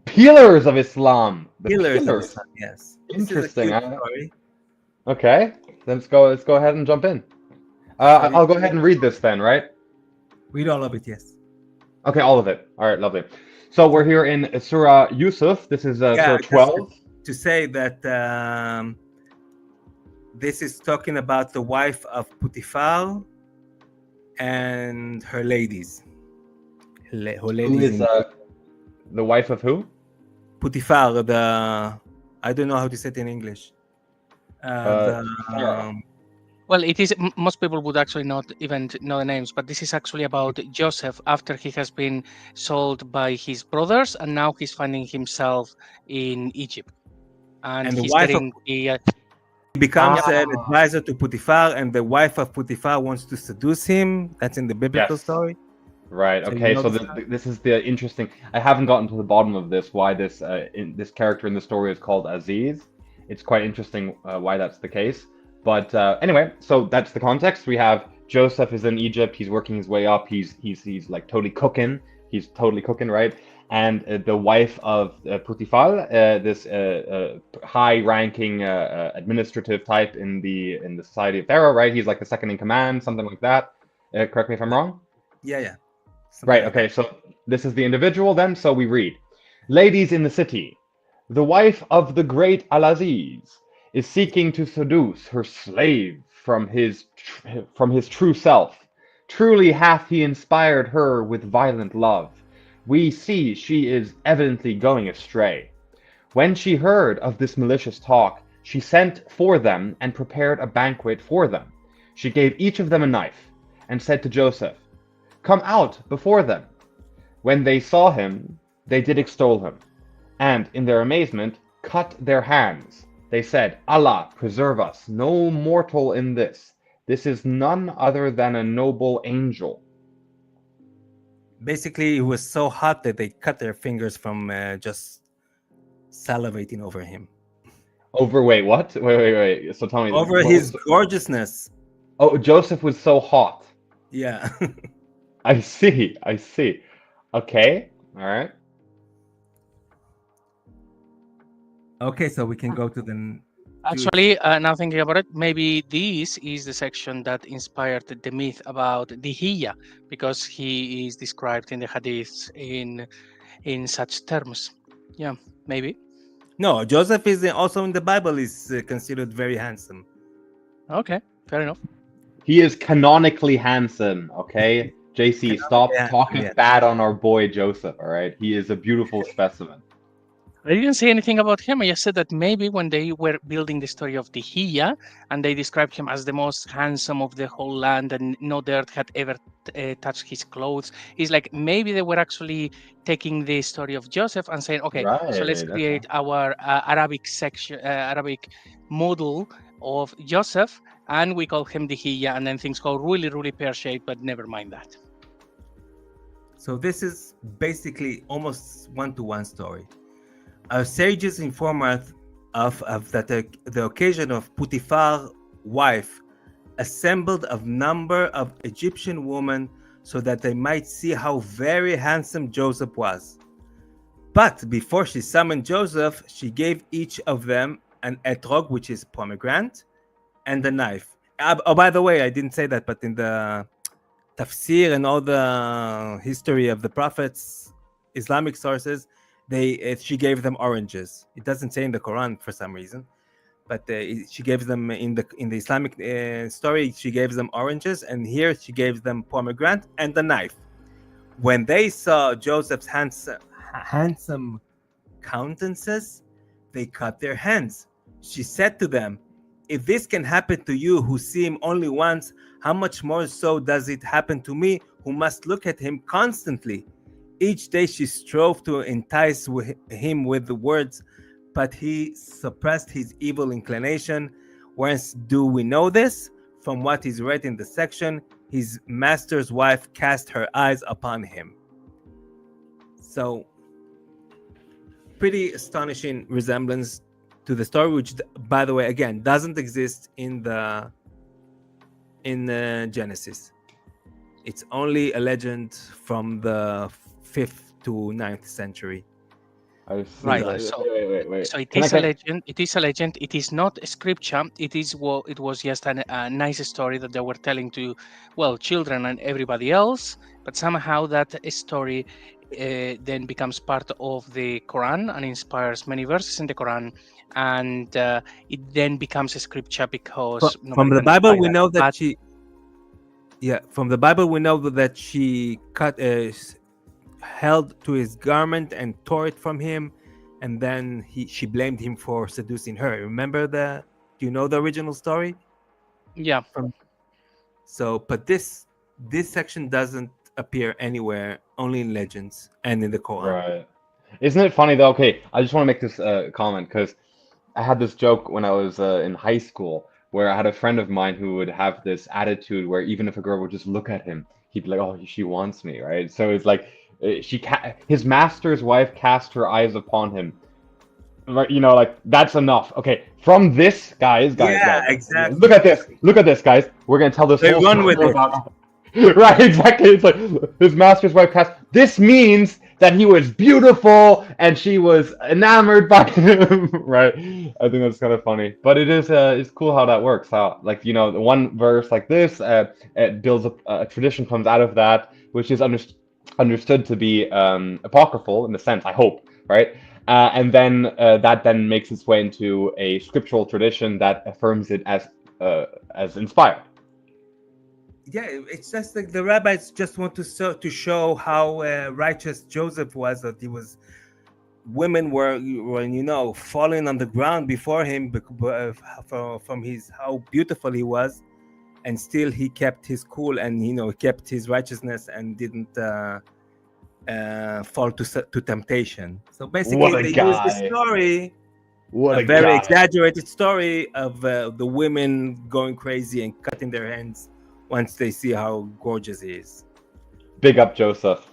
Pillars of Islam. The Pillars of pillars. Islam. Yes, this is a Interesting. cute story. Okay. Then let's go ahead and jump in. Shall we I'll go ahead and read this then, right? read all of it? Yes. Okay, all of it. All right, lovely. So we're So here in Surah Yusuf. This is yeah, Surah just 12. to say that this is talking about the wife of Putifar and her ladies. Her Who ladies is in the wife of who? Putifar, the I don't know how to say it in English. The Sarah. Well, it is. Most people would actually not even know the names, but this is actually about Joseph after he has been sold by his brothers, and now he's finding himself in Egypt, and and the he's wife of getting the. becomes Yeah. an advisor to Putifar, and the wife of Putifar wants to seduce him. That's in the biblical Yes. story. Right. So you Okay. know So this this is the interesting. I haven't gotten to the bottom of this. Why this this character in the story is called Aziz. It's quite interesting why that's the case. But anyway, so that's the context. We have Joseph is in Egypt. He's working his way up. He's like totally cooking. He's totally cooking, right? And the wife of Putifal, this high-ranking administrative type in the society of Pharaoh, right? He's like the second in command, something like that. Correct me if I'm wrong. Yeah. Something Right, like okay, so this is the individual then, so we read. Ladies in the city, the wife of the great Al-Aziz is seeking to seduce her slave from his true self. Truly hath he inspired her with violent love. We see she is evidently going astray. When she heard of this malicious talk, she sent for them and prepared a banquet for them. She gave each of them a knife, and said to Joseph, Come out before them. When they saw him, they did extol him, and in their amazement cut their hands. They said, Allah preserve us, no mortal in this. This is none other than a noble angel. basically, it was so hot that they cut their fingers from just salivating over him, Wait, what? Wait. So tell me, over what his was? gorgeousness. Oh, Joseph was so hot. Yeah. I see. Okay, all right. Okay, so we can go to the. Actually, now thinking about it, maybe this is the section that inspired the myth about Dihiyya, because he is described in the hadiths in such terms. Yeah, maybe. No, Joseph is also in the Bible is considered very handsome. Okay, fair enough. He is canonically handsome, okay? JC, stop talking yeah. bad on our boy Joseph, all right? He is a beautiful specimen. I didn't say anything about him. I just said that maybe when they were building the story of Dihiyya and they described him as the most handsome of the whole land and no dirt had ever touched his clothes, it's like maybe they were actually taking the story of Joseph and saying, okay, so let's Right, create our Arabic section, Arabic model of Joseph, and we call him Dihiyya, and then things go really, really pear-shaped, but never mind that. So this is basically almost one-to-one story. Our sages inform us of that the occasion of Putifar's wife assembled a number of Egyptian women so that they might see how very handsome Joseph was. But before she summoned Joseph, she gave each of them an etrog, which is pomegranate, and a knife. Oh, by the way, I didn't say that, but in the tafsir and all the history of the prophets, Islamic sources, she gave them oranges. It doesn't say in the Quran for some reason, but she gave them in the Islamic story. She gave them oranges, and here she gave them pomegranate and a knife. When they saw Joseph's handsome countenances, they cut their hands. She said to them, "If this can happen to you who see him only once, how much more so does it happen to me who must look at him constantly?" Each day she strove to entice him with the words, but he suppressed his evil inclination. Whence do we know this? From what is read in the section, his master's wife cast her eyes upon him. So, pretty astonishing resemblance to the story, which, by the way, again, doesn't exist in Genesis. It's only a legend from the 5th to 9th century. I see. Right. Wait, So, wait. so it Can I is a can legend. It is a legend. It is not a scripture. It is what it was just a nice story that they were telling to, well, children and everybody else. But somehow that story then becomes part of the Quran and inspires many verses in the Quran, and it then becomes a scripture because From nobody the can Bible, deny we that. know that But she. Yeah, from the Bible, we know that she held to his garment and tore it from him, and then she blamed him for seducing her. Remember the? Do you know the original story? yeah, But this section doesn't appear anywhere, only in legends and in the Quran. right. Isn't it funny though? Okay, I just want to make this comment because I had this joke when I was in high school where I had a friend of mine who would have this attitude where even if a girl would just look at him, he'd be like, "Oh, she wants me," right? So it's like his master's wife cast her eyes upon him. Right, you know, like that's enough. Okay, from this, guys, Yeah, exactly. look at this. Look at this, guys. We're gonna tell this They whole run with story it. about. Right, exactly. It's like his master's wife cast. This means that he was beautiful and she was enamored by him. Right. I think that's kind of funny, but it is it's cool how that works. How like the one verse like this it builds a tradition comes out of that, which is understood to be apocryphal in a sense. I hope, right? And then that then makes its way into a scriptural tradition that affirms it as inspired. Yeah, it's just like the rabbis just want to show how righteous Joseph was. That he was, women were falling on the ground before him from his how beautiful he was, and still he kept his cool and kept his righteousness and didn't fall to temptation. So basically, What a they use the guy! story, What a a very guy! exaggerated story of the women going crazy and cutting their hands once they see how gorgeous he is. Big up, Joseph.